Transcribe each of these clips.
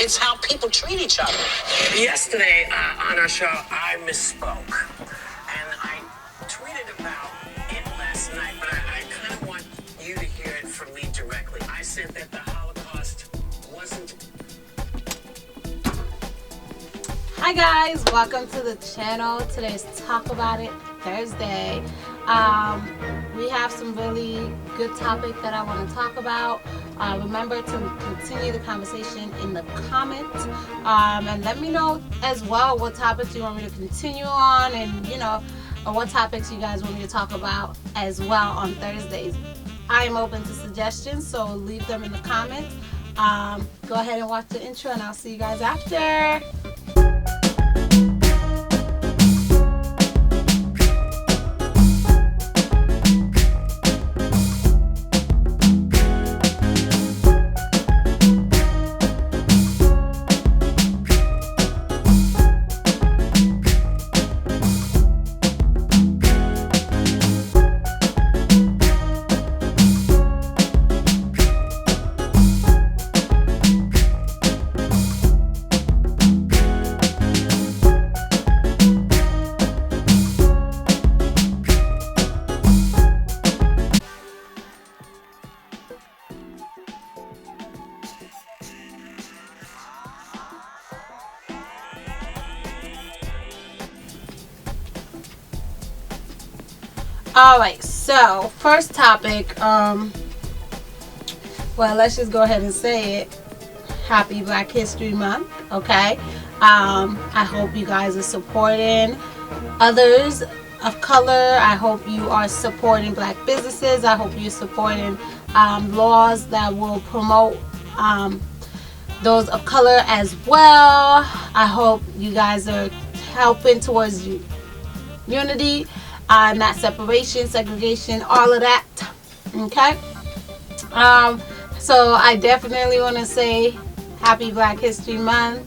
It's how people treat each other. Yesterday on our show, I misspoke. And I tweeted about it last night, but I kind of want you to hear it from me directly. I said that the Holocaust wasn't... Hi guys, welcome to the channel. Today's Talk About It Thursday. We have some really good topic that I want to talk about. Remember to continue the conversation in the comments, and let me know as well what topics you want me to continue on, and or what topics you guys want me to talk about as well on Thursdays. I am open to suggestions, so leave them in the comments. Go ahead and watch the intro, and I'll see you guys after. Alright, so first topic, well, let's just go ahead and say it. Happy Black History Month, okay? I hope you guys are supporting others of color. I hope you are supporting black businesses. I hope you're supporting laws that will promote those of color as well. I hope you guys are helping towards unity. Not separation, segregation, all of that. Okay. So I definitely want to say Happy Black History Month.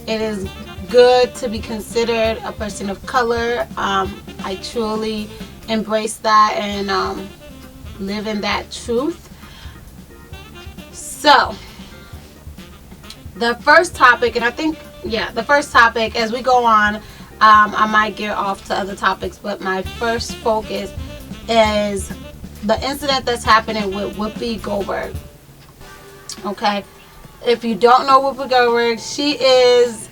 It is good to be considered a person of color. I truly embrace that and live in that truth. So the first topic, and I think, the first topic as we go on, I might gear off to other topics, but my first focus is the incident that's happening with WHOOPI Goldberg. Okay, if you don't know WHOOPI Goldberg, she is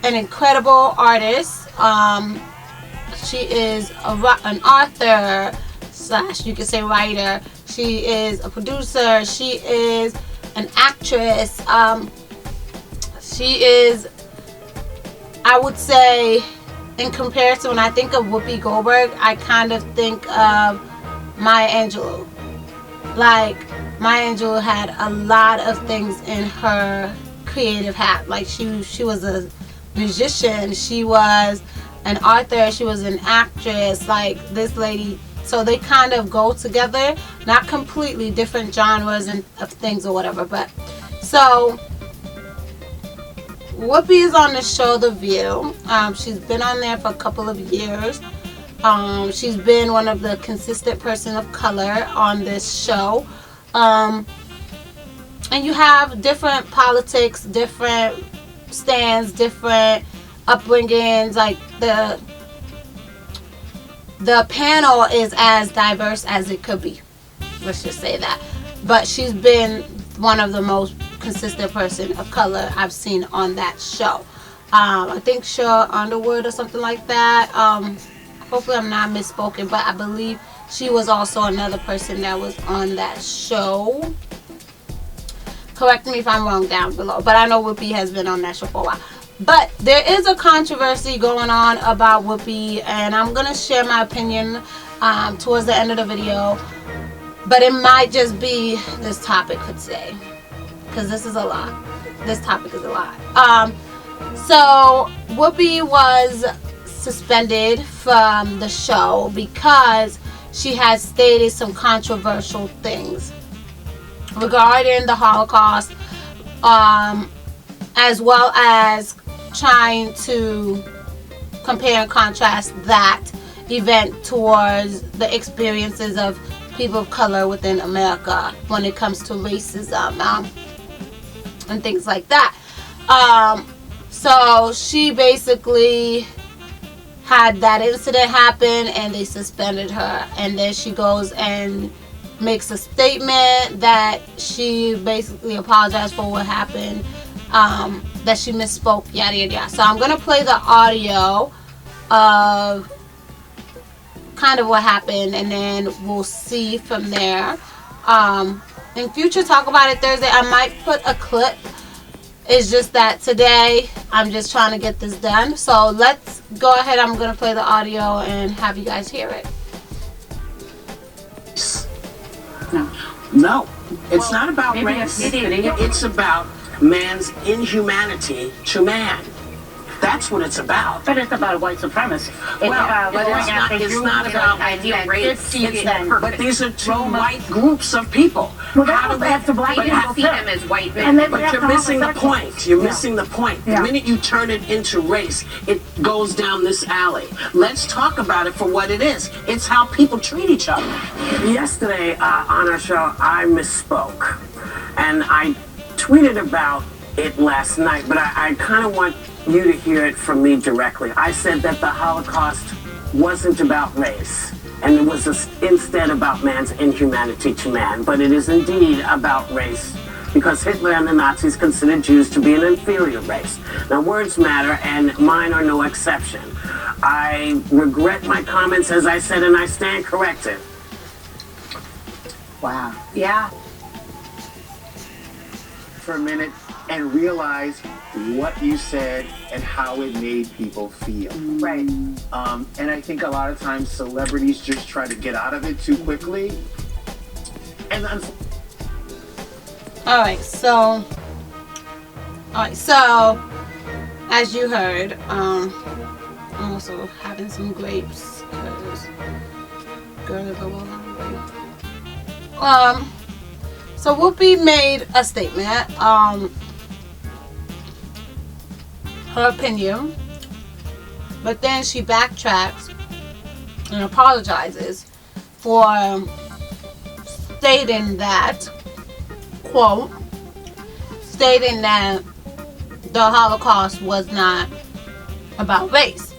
an incredible artist. She is an author / you could say writer. She is a producer. She is an actress. She is, I would say, in comparison, when I think of WHOOPI Goldberg, I kind of think of Maya Angelou. Like, Maya Angelou had a lot of things in her creative hat. Like, she was a musician, she was an author, she was an actress. Like, this lady, so they kind of go together, not completely different genres and of things or whatever, but so WHOOPI is on the show The View. She's been on there for a couple of years. She's been one of the consistent person of color on this show. And you have different politics, different stands, different upbringings. Like the panel is as diverse as it could be. Let's just say that. But she's been one of the most consistent person of color I've seen on that show. I think Shaw Underwood or something like that. Hopefully I'm not misspoken, but I believe she was also another person that was on that show. Correct me if I'm wrong down below, but I know WHOOPI has been on that show for a while. But there is a controversy going on about WHOOPI, and I'm gonna share my opinion towards the end of the video, but it might just be this topic for today, because this is a lot. This topic is a lot. So WHOOPI was suspended from the show because she has stated some controversial things regarding the Holocaust, as well as trying to compare and contrast that event towards the experiences of people of color within America when it comes to racism. and things like that. So she basically had that incident happen and they suspended her, and then she goes and makes a statement that she basically apologized for what happened, that she misspoke, yada yada yada. So I'm gonna play the audio of kind of what happened, and then we'll see from there. In future Talk About It Thursday, I might put a clip. It's just that today I'm just trying to get this done. So let's go ahead. I'm going to play the audio and have you guys hear it. No, it's not about race. It's about man's inhumanity to man. That's what it's about. But it's about white supremacy. It's not about ideal race. But these are two white groups of people. Well, that's what they have to black people see them as white men. But you're missing the point. You're missing the point. The minute you turn it into race, it goes down this alley. Let's talk about it for what it is. It's how people treat each other. Yesterday on our show, I misspoke. And I tweeted about it last night, but I kind of want you to hear it from me directly. I said that the Holocaust wasn't about race, and it was instead about man's inhumanity to man, but it is indeed about race, because Hitler and the Nazis considered Jews to be an inferior race. Now, words matter, and mine are no exception. I regret my comments, as I said, and I stand corrected. Wow. Yeah. For a minute and realize what you said and how it made people feel. Right. And I think a lot of times celebrities just try to get out of it too quickly. And Alright, so as you heard, I'm also having some grapes because girl is a little hungry. So Whoopi made a statement, her opinion, but then she backtracks and apologizes for stating that, quote, stating that the Holocaust was not about race.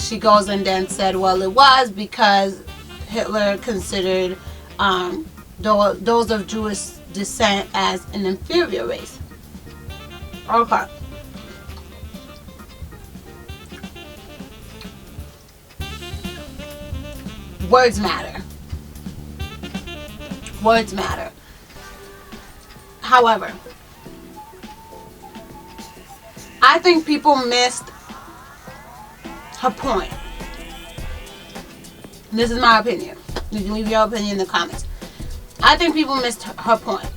She goes and then said, well, it was because Hitler considered those of Jewish descent as an inferior race. Okay. Words matter. Words matter. However, I think people missed her point. This is my opinion. You can leave your opinion in the comments. I think people missed her point.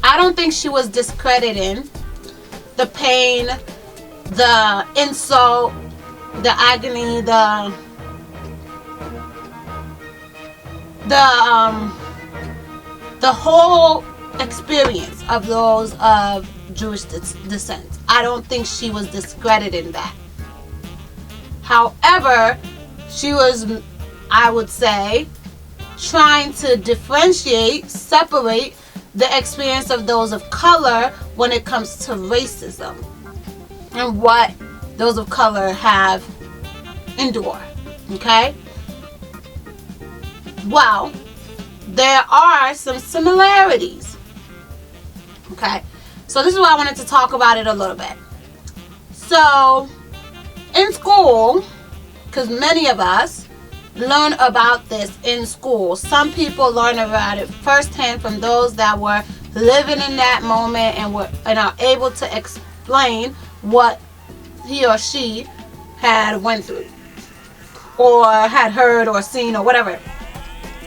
I don't think she was discrediting the pain, the insult, the agony, the whole experience of those of Jewish descent. I don't think she was discrediting that. However, she was, I would say, trying to differentiate, separate the experience of those of color when it comes to racism and what those of color have endured. Okay? Well, there are some similarities. Okay? So this is why I wanted to talk about it a little bit. So, in school, because many of us learn about this in school. Some people learn about it firsthand from those that were living in that moment and are able to explain what he or she had went through or had heard or seen or whatever,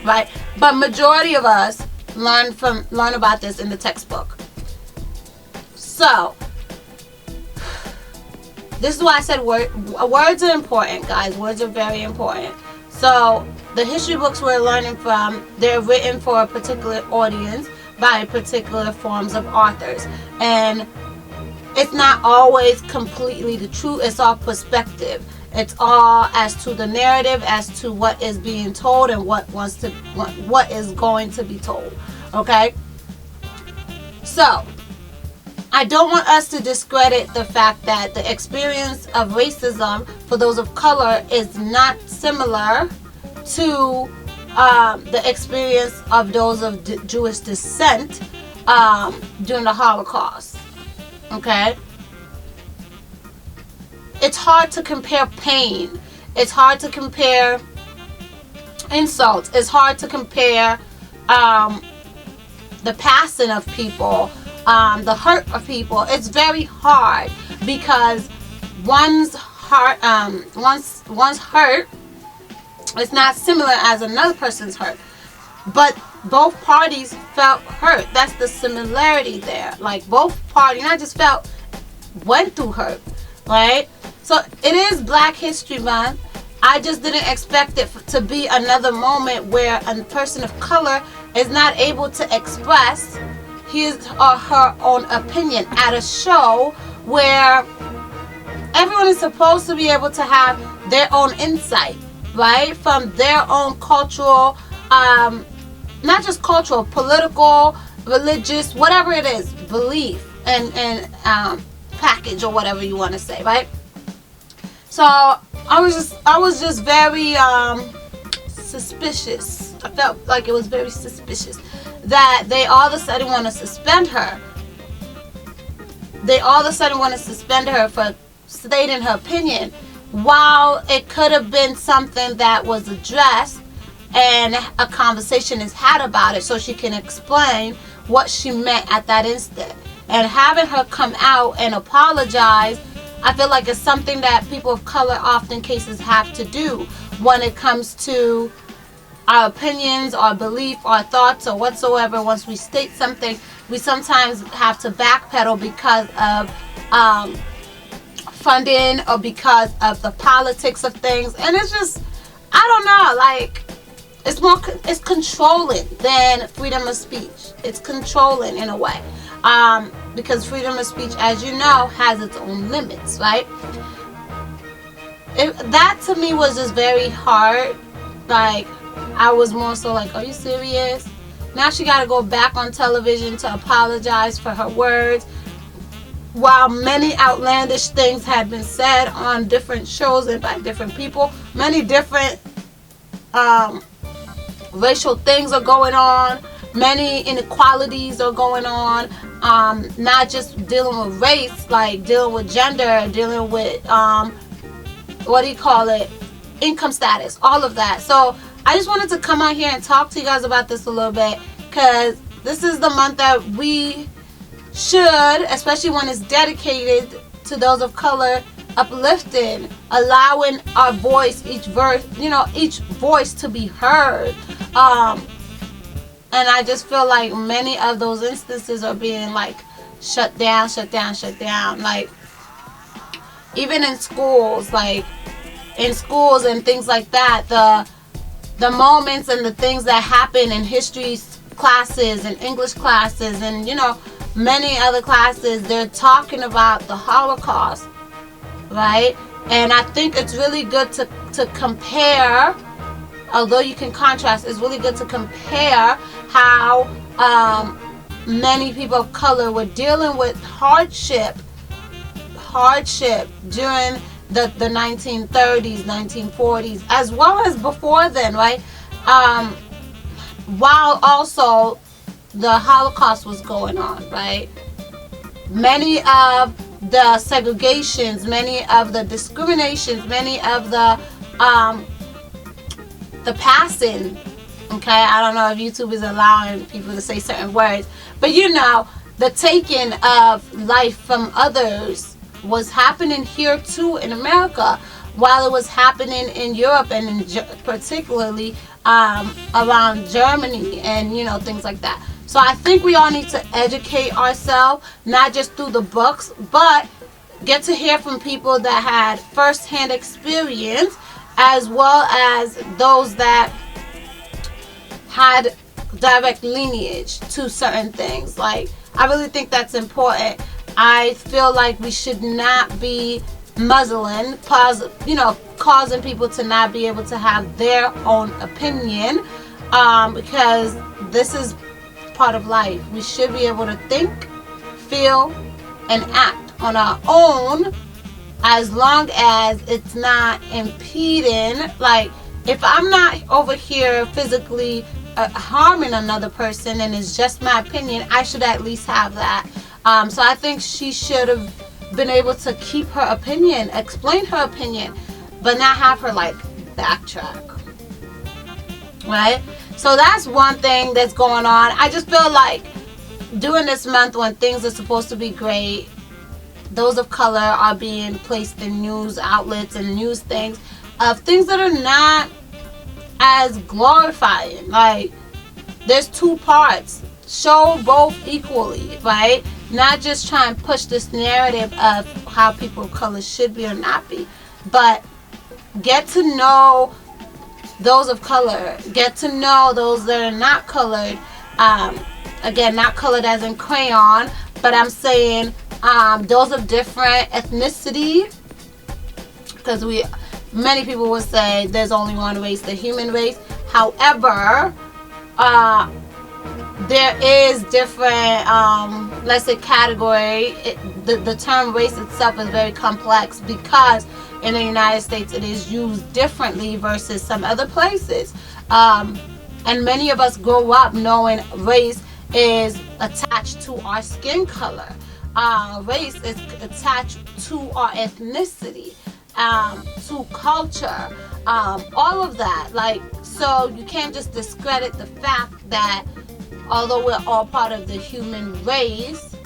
right? But majority of us learn about this in the textbook. So this is why I said words are important, guys. Words are very important. So the history books we're learning from, they're written for a particular audience by particular forms of authors. And it's not always completely the truth. It's all perspective. It's all as to the narrative, as to what is being told and what is going to be told. Okay? So, I don't want us to discredit the fact that the experience of racism for those of color is not similar to the experience of those of Jewish descent during the Holocaust. Okay? It's hard to compare pain. It's hard to compare insults. It's hard to compare the passing of people, the hurt of people. It's very hard because one's hurt is not similar as another person's hurt, but both parties felt hurt. That's the similarity there. Like both parties, not just felt, went through hurt, right? So it is Black History Month. I just didn't expect it to be another moment where a person of color is not able to express his or her own opinion at a show where everyone is supposed to be able to have their own insight, right? From their own cultural, not just cultural, political, religious, whatever it is, belief and package or whatever you want to say, right? So I was just very suspicious. I felt like it was very suspicious that they all of a sudden want to suspend her. They all of a sudden want to suspend her for stating her opinion, while it could have been something that was addressed and a conversation is had about it so she can explain what she meant at that instant. And having her come out and apologize, I feel like it's something that people of color often cases have to do when it comes to our opinions, our belief, our thoughts, or whatsoever. Once we state something, we sometimes have to backpedal because of funding or because of the politics of things. And it's just, I don't know, like, it's controlling than freedom of speech. It's controlling in a way. Because freedom of speech, as you know, has its own limits, right? That to me was just very hard. Like, I was more so like, are you serious? Now she got to go back on television to apologize for her words, while many outlandish things had been said on different shows and by different people. Many different racial things are going on. Many inequalities are going on. Not just dealing with race, like dealing with gender, dealing with income status, all of that. So I just wanted to come on here and talk to you guys about this a little bit, because this is the month that we should, especially when it's dedicated to those of color, uplifting, allowing our voice, each voice to be heard. And I just feel like many of those instances are being like shut down. Like even in schools, and things like that, the moments and the things that happen in history classes and English classes and many other classes, they're talking about the Holocaust, right? And I think it's really good to compare. Although you can contrast, it's really good to compare how many people of color were dealing with hardship during the 1930s, 1940s, as well as before then, right? While also the Holocaust was going on, right? Many of the segregations, many of the discriminations, many of the passing, okay, I don't know if YouTube is allowing people to say certain words, but the taking of life from others was happening here too in America, while it was happening in Europe and particularly around Germany and things like that. So I think we all need to educate ourselves, not just through the books, but get to hear from people that had first-hand experience, as well as those that had direct lineage to certain things. Like, I really think that's important. I feel like we should not be muzzling, causing people to not be able to have their own opinion, because this is part of life. We should be able to think, feel, and act on our own, as long as it's not impeding. Like, if I'm not over here physically harming another person and it's just my opinion, I should at least have that. So I think she should have been able to keep her opinion, explain her opinion, but not have her like backtrack, right? So that's one thing that's going on. I just feel like during this month when things are supposed to be great, those of color are being placed in news outlets and news things of things that are not as glorifying. Like, there's two parts. Show both equally, right? Not just try and push this narrative of how people of color should be or not be, but get to know those of color. Get to know those that are not colored. Again, not colored as in crayon, but I'm saying those of different ethnicity, because many people would say there's only one race, the human race. However, there is different, let's say, category. The term race itself is very complex because in the United States it is used differently versus some other places. And many of us grow up knowing race is attached to our skin color. Race is attached to our ethnicity, to culture, all of that. Like, so you can't just discredit the fact that although we're all part of the human race,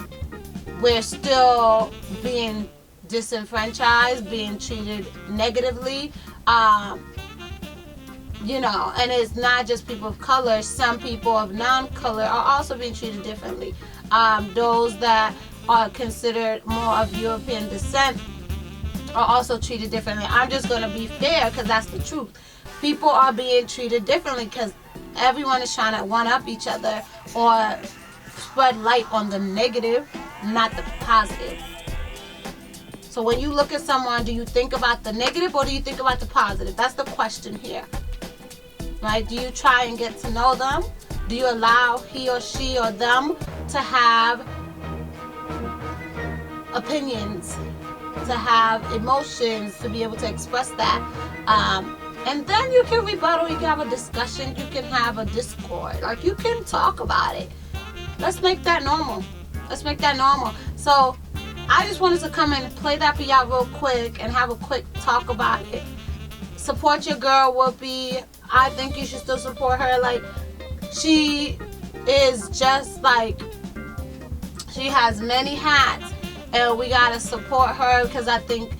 we're still being disenfranchised, being treated negatively. And it's not just people of color. Some people of non-color are also being treated differently. Those that are considered more of European descent are also treated differently. I'm just going to be fair because that's the truth. People are being treated differently because everyone is trying to one-up each other or spread light on the negative, not the positive. So when you look at someone, do you think about the negative or do you think about the positive? That's the question here. Right? Do you try and get to know them? Do you allow he or she or them to have opinions, to have emotions, to be able to express that? And then you can rebuttal, you can have a discussion, you can have a discord. Like, you can talk about it. Let's make that normal. Let's make that normal. So I just wanted to come and play that for y'all real quick and have a quick talk about it. Support your girl, WHOOPI. I think you should still support her. Like, she is just like, she has many hats, and we gotta support her because I think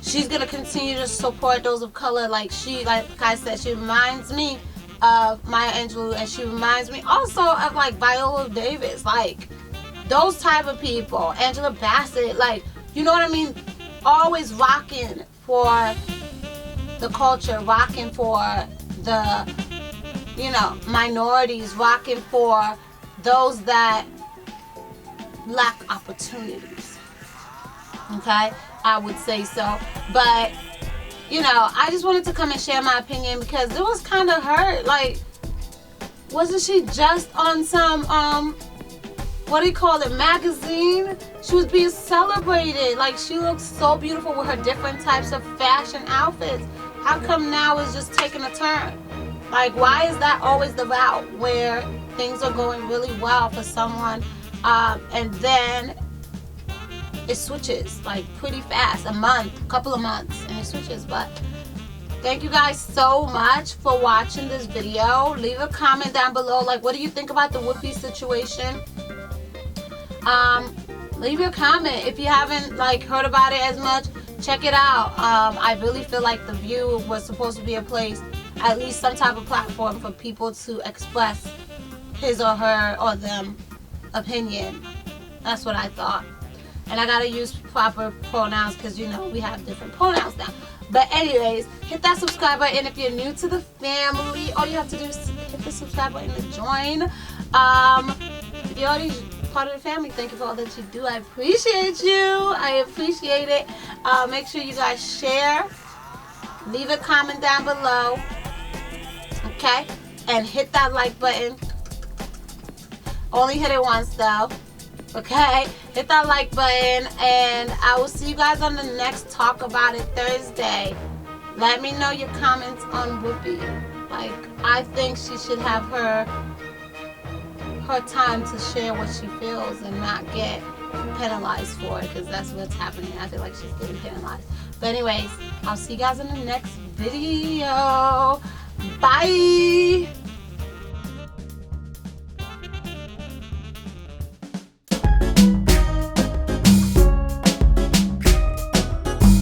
she's gonna continue to support those of color. Like I said, she reminds me of Maya Angelou, and she reminds me also of like Viola Davis, like those type of people, Angela Bassett, like, you know what I mean? Always rocking for the culture, rocking for the, minorities, rocking for those that lack opportunities. Okay? I would say so. But, I just wanted to come and share my opinion because it was kind of hurt. Like, wasn't she just on some, magazine? She was being celebrated. Like, she looks so beautiful with her different types of fashion outfits. How come now it's just taking a turn? Like, why is that always the route where things are going really well for someone, and then it switches like pretty fast, a couple of months, and it switches? But thank you guys so much for watching this video. Leave a comment down below, like, what do you think about the WHOOPI situation? Leave your comment. If you haven't heard about it as much, check it out. I really feel like The View was supposed to be a place, at least some type of platform for people to express his or her or them opinion. That's what I thought. And I gotta use proper pronouns because we have different pronouns now. But anyways, hit that subscribe button if you're new to the family. All you have to do is hit the subscribe button to join. If you're already part of the family, thank you for all that you do. I appreciate you. I appreciate it. Make sure you guys share. Leave a comment down below. Okay? And hit that like button. Only hit it once though. Okay? Hit that like button, and I will see you guys on the next Talk About It Thursday. Let me know your comments on Whoopi. Like, I think she should have her time to share what she feels and not get penalized for it, because that's what's happening. I feel like she's getting penalized. But anyways, I'll see you guys in the next video. Bye.